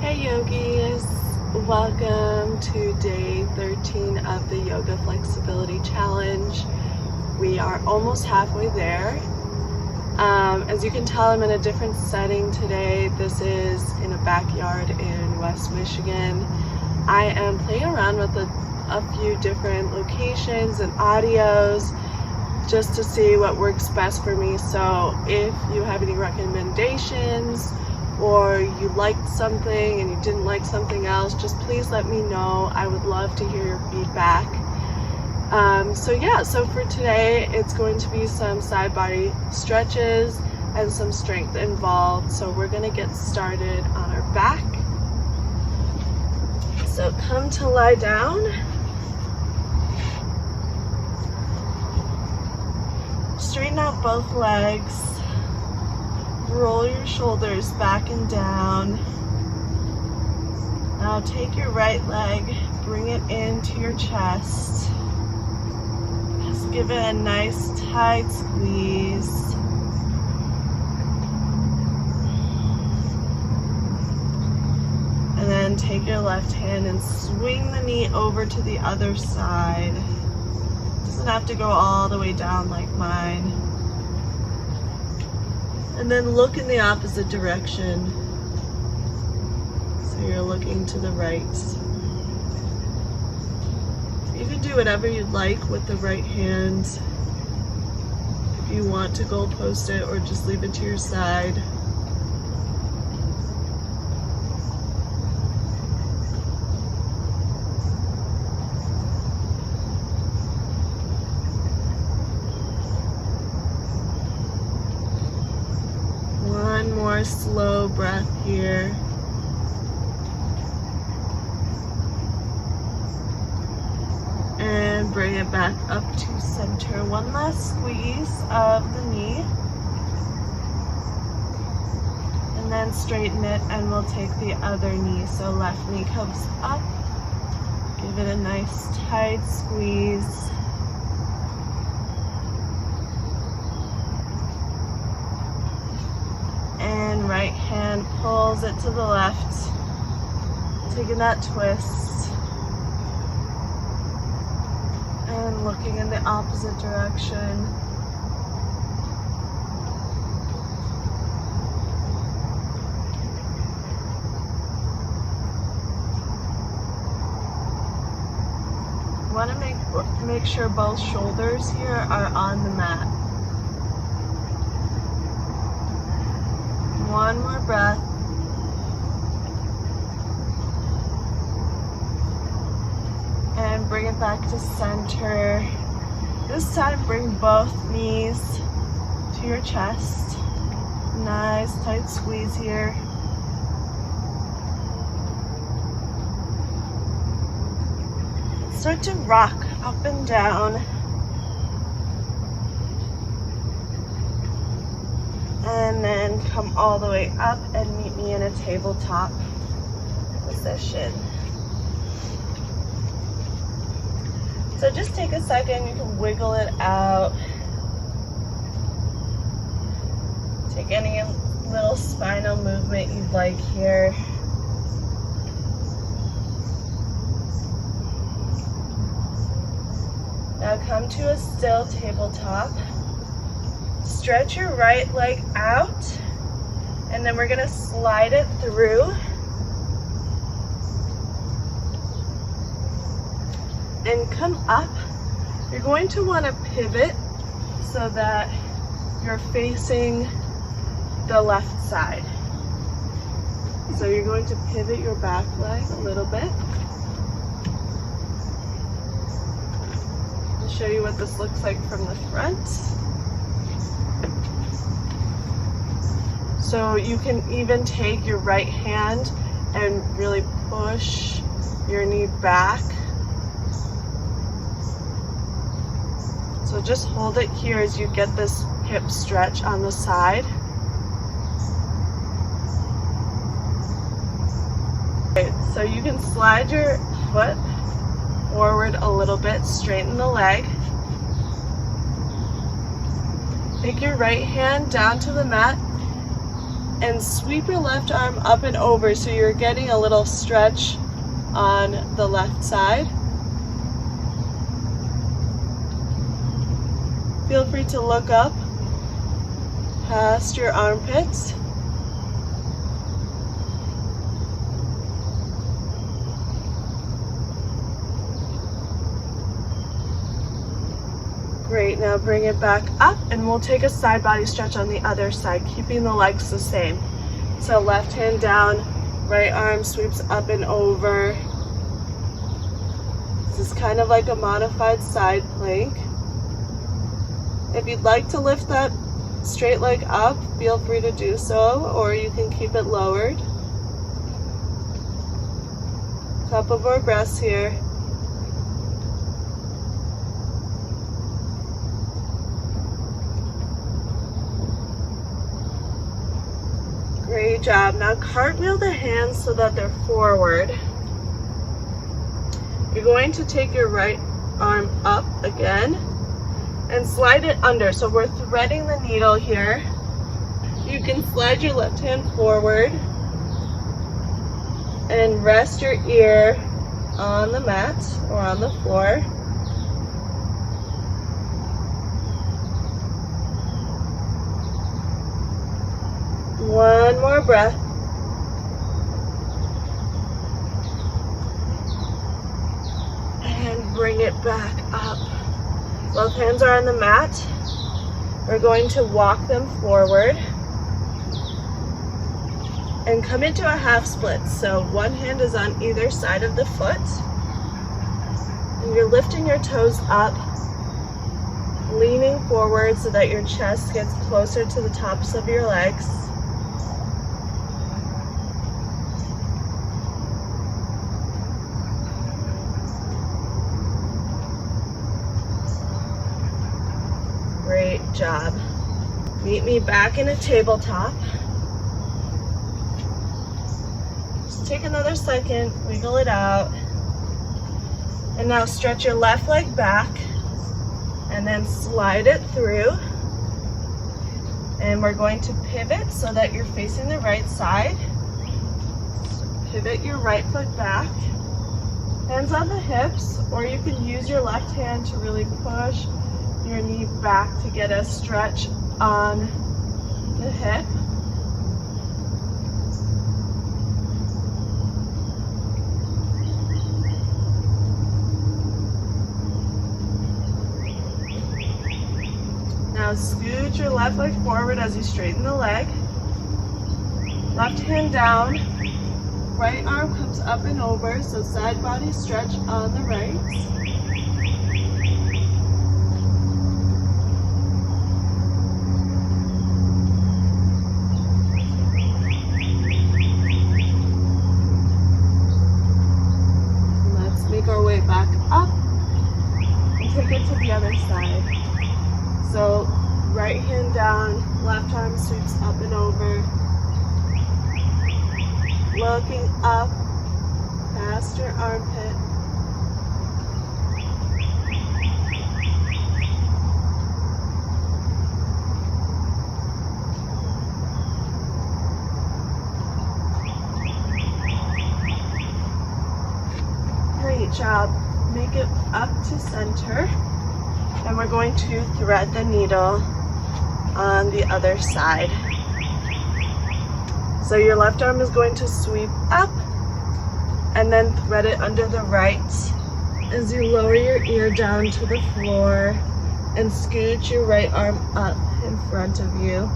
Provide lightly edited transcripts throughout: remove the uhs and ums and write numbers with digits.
Hey yogis, welcome to day 13 of the Yoga Flexibility Challenge. We are almost halfway there. As you can tell, I'm in a different setting today. This is in a backyard in West Michigan. I am playing around with a few different locations and audios just to see what works best for me. So if you have any recommendations, or you liked something and you didn't like something else, just please let me know. I would love to hear your feedback. So for today it's going to be some side body stretches and some strength involved. So we're going to get started on our back. So come to lie down. Straighten out both legs. Roll your shoulders back and down. Now take your right leg, bring it into your chest. Just give it a nice tight squeeze. And then take your left hand and swing the knee over to the other side. Doesn't have to go all the way down like mine. And then look in the opposite direction. So you're looking to the right. You can do whatever you'd like with the right hand. If you want to goal post it or just leave it to your side. One more slow breath here. And bring it back up to center. One last squeeze of the knee. And then straighten it and we'll take the other knee. So left knee comes up. Give it a nice tight squeeze. And right hand pulls it to the left, taking that twist and looking in the opposite direction. You want to make sure both shoulders here are on the mat. One more breath. And bring it back to center. This time bring both knees to your chest. Nice tight squeeze here. Start to rock up and down. And then come all the way up and meet me in a tabletop position. So just take a second, you can wiggle it out. Take any little spinal movement you'd like here. Now come to a still tabletop. Stretch your right leg out, and then we're gonna slide it through. And come up. You're going to want to pivot so that you're facing the left side. So you're going to pivot your back leg a little bit. I'll show you what this looks like from the front. So you can even take your right hand and really push your knee back. So just hold it here as you get this hip stretch on the side. Okay, so you can slide your foot forward a little bit, straighten the leg. Take your right hand down to the mat and sweep your left arm up and over so you're getting a little stretch on the left side. Feel free to look up past your armpits. Great, now bring it back up and we'll take a side body stretch on the other side, keeping the legs the same. So left hand down, right arm sweeps up and over. This is kind of like a modified side plank. If you'd like to lift that straight leg up, feel free to do so, or you can keep it lowered. Couple more breaths here. Great job. Now cartwheel the hands so that they're forward. You're going to take your right arm up again and slide it under. So we're threading the needle here. You can slide your left hand forward and rest your ear on the mat or on the floor. One more breath. And bring it back up. Both hands are on the mat. We're going to walk them forward and come into a half split. So one hand is on either side of the foot. And you're lifting your toes up, leaning forward so that your chest gets closer to the tops of your legs. Great job. Meet me back in a tabletop. Just take another second, wiggle it out. And now stretch your left leg back and then slide it through. And we're going to pivot so that you're facing the right side. So pivot your right foot back. Hands on the hips, or you can use your left hand to really push your knee back to get a stretch on the hip. Now scoot your left leg forward as you straighten the leg. Left hand down, right arm comes up and over, so side body stretch on the right. Our way back up and take it to the other side. So right hand down, left arm sweeps up and over, looking up past your armpit. Great job. Make it up to center, and we're going to thread the needle on the other side. So your left arm is going to sweep up and then thread it under the right as you lower your ear down to the floor and scoot your right arm up in front of you.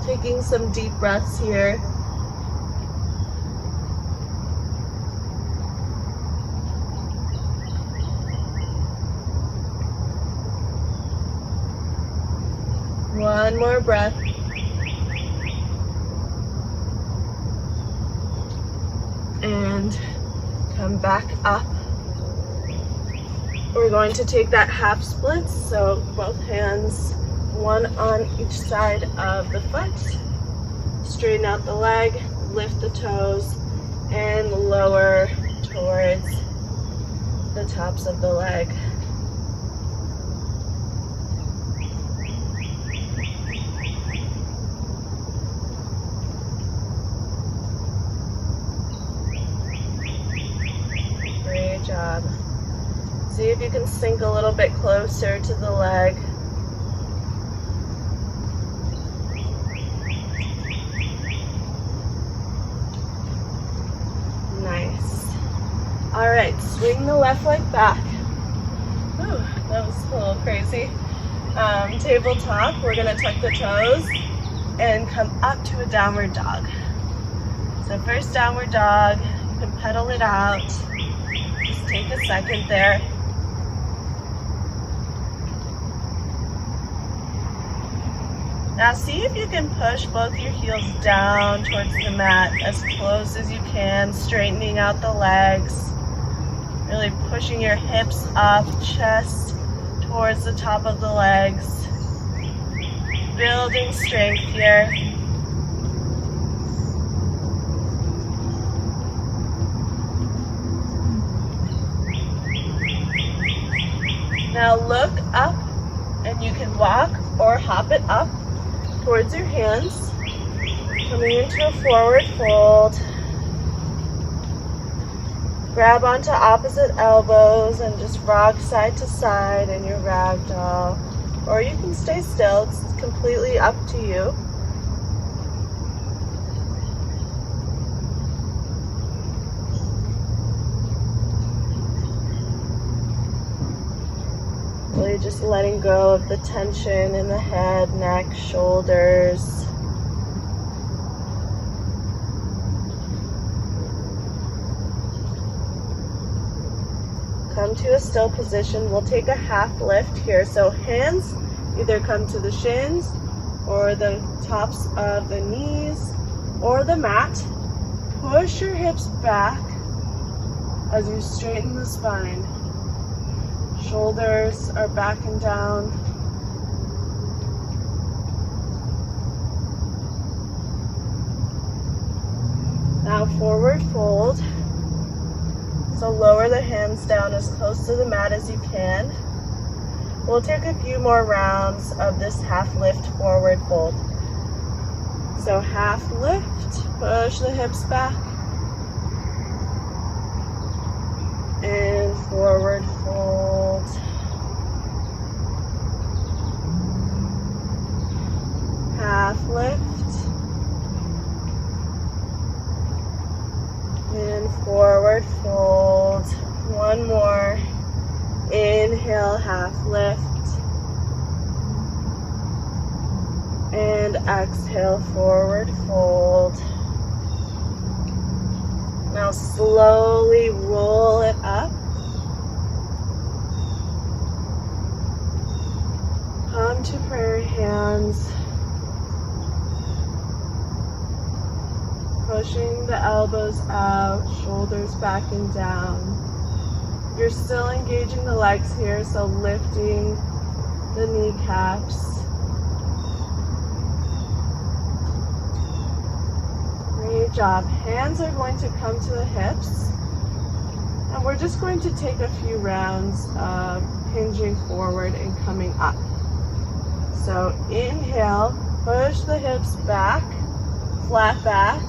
Taking some deep breaths here. One more breath. And come back up. We're going to take that half split, so both hands, one on each side of the foot. Straighten out the leg, lift the toes, and lower towards the tops of the leg. Great job. See if you can sink a little bit closer to the leg. Nice. All right, swing the left leg back. Ooh, that was a little crazy. Tabletop, we're gonna tuck the toes and come up to a downward dog. So first downward dog, you can pedal it out. Just take a second there. Now see if you can push both your heels down towards the mat as close as you can, straightening out the legs. Really pushing your hips up, chest towards the top of the legs. Building strength here. Now look up, and you can walk or hop it up towards your hands, coming into a forward fold. Grab onto opposite elbows and just rock side to side in your ragdoll. Or you can stay still, it's completely up to you. Really just letting go of the tension in the head, neck, shoulders. Come to a still position. We'll take a half lift here. So hands either come to the shins or the tops of the knees or the mat. Push your hips back as you straighten the spine. Shoulders are back and down. Now forward fold. So lower the hands down as close to the mat as you can. We'll take a few more rounds of this half lift forward fold. So half lift, push the hips back. And forward fold. Half lift. And forward fold. One more. Inhale, half lift. And exhale, forward fold. Now slowly roll it up. Come to prayer hands. Pushing the elbows out, shoulders back and down. You're still engaging the legs here, so lifting the kneecaps. Great job. Hands are going to come to the hips. And we're just going to take a few rounds of hinging forward and coming up. So inhale, push the hips back, flat back.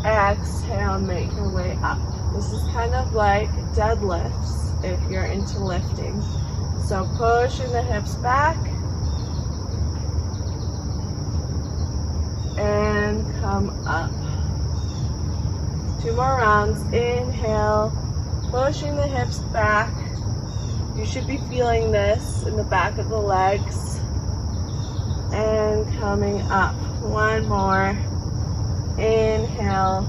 Exhale, make your way up. This is kind of like deadlifts if you're into lifting. So pushing the hips back and come up. 2 more rounds. Inhale, pushing the hips back. You should be feeling this in the back of the legs. And coming up. 1 more. Inhale,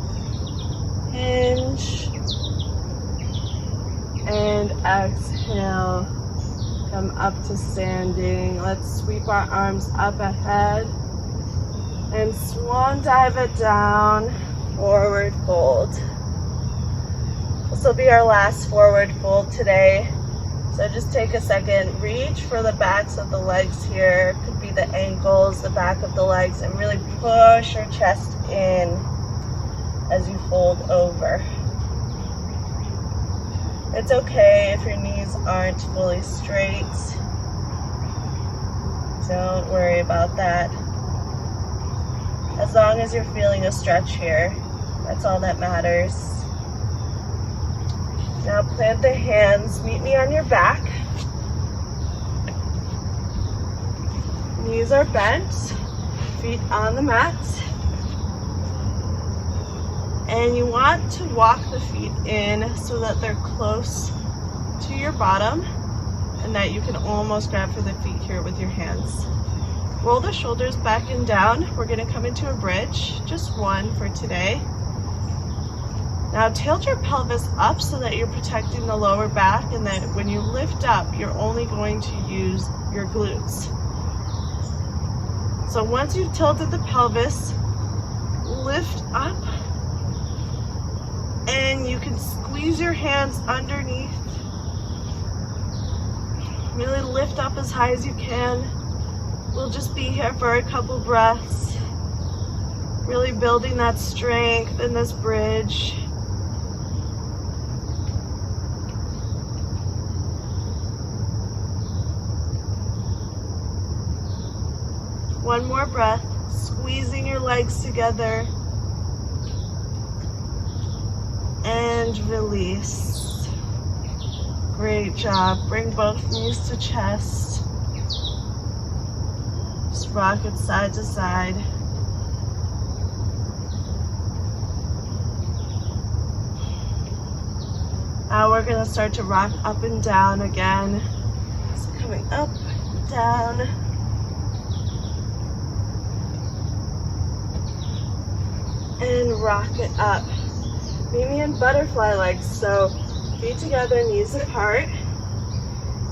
hinge, and exhale, come up to standing. Let's sweep our arms up ahead and swan dive it down, forward fold. This will be our last forward fold today. So just take a second, reach for the backs of the legs here. Could be the ankles, the back of the legs, and really push your chest in as you fold over. It's okay if your knees aren't fully straight. Don't worry about that. As long as you're feeling a stretch here, that's all that matters. Now plant the hands, meet me on your back. Knees are bent, feet on the mat. And you want to walk the feet in so that they're close to your bottom and that you can almost grab for the feet here with your hands. Roll the shoulders back and down. We're going to come into a bridge, just one for today. Now tilt your pelvis up so that you're protecting the lower back, and then when you lift up, you're only going to use your glutes. So once you've tilted the pelvis, lift up, and you can squeeze your hands underneath. Really lift up as high as you can. We'll just be here for a couple breaths, really building that strength in this bridge. One more breath, squeezing your legs together. And release. Great job. Bring both knees to chest. Just rock it side to side. Now we're going to start to rock up and down again. So coming up, down. And rock it up. Meet me in butterfly legs, so feet together, knees apart.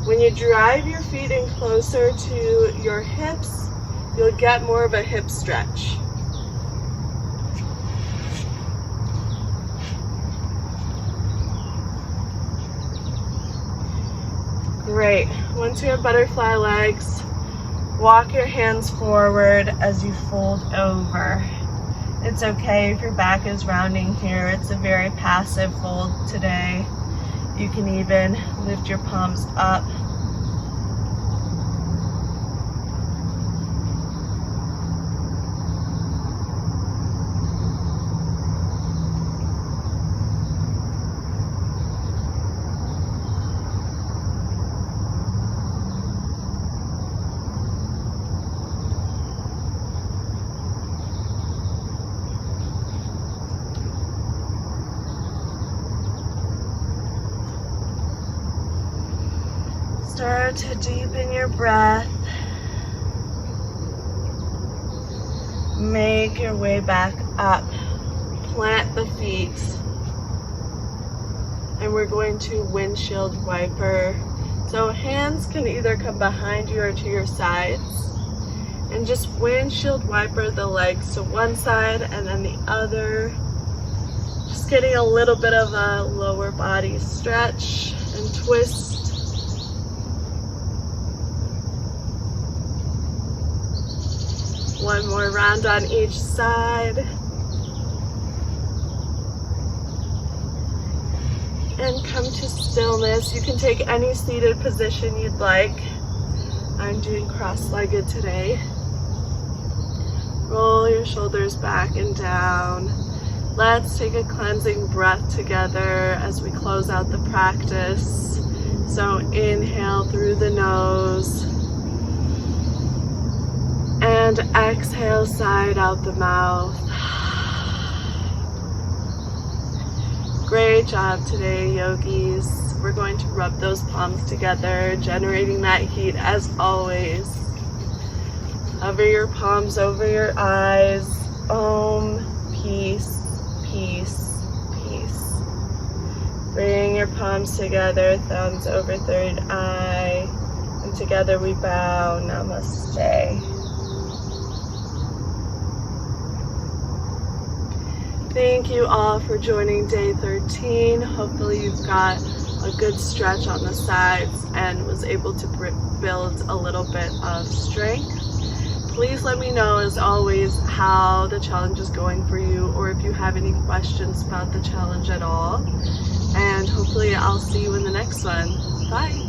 When you drive your feet in closer to your hips, you'll get more of a hip stretch. Great. Once you have butterfly legs, walk your hands forward as you fold over. It's okay if your back is rounding here. It's a very passive fold today. You can even lift your palms up. Start to deepen your breath. Make your way back up. Plant the feet. And we're going to windshield wiper. So hands can either come behind you or to your sides. And just windshield wiper the legs to one side and then the other. Just getting a little bit of a lower body stretch and twist. One more round on each side. And come to stillness. You can take any seated position you'd like. I'm doing cross-legged today. Roll your shoulders back and down. Let's take a cleansing breath together as we close out the practice. So inhale through the nose. And exhale, side out the mouth. Great job today, yogis. We're going to rub those palms together, generating that heat as always. Hover your palms over your eyes. Om, peace, peace, peace. Bring your palms together, thumbs over third eye. And together we bow, namaste. Thank you all for joining day 13. Hopefully you've got a good stretch on the sides and was able to build a little bit of strength. Please let me know, as always, how the challenge is going for you, or if you have any questions about the challenge at all. and hopefully I'll see you in the next one. Bye!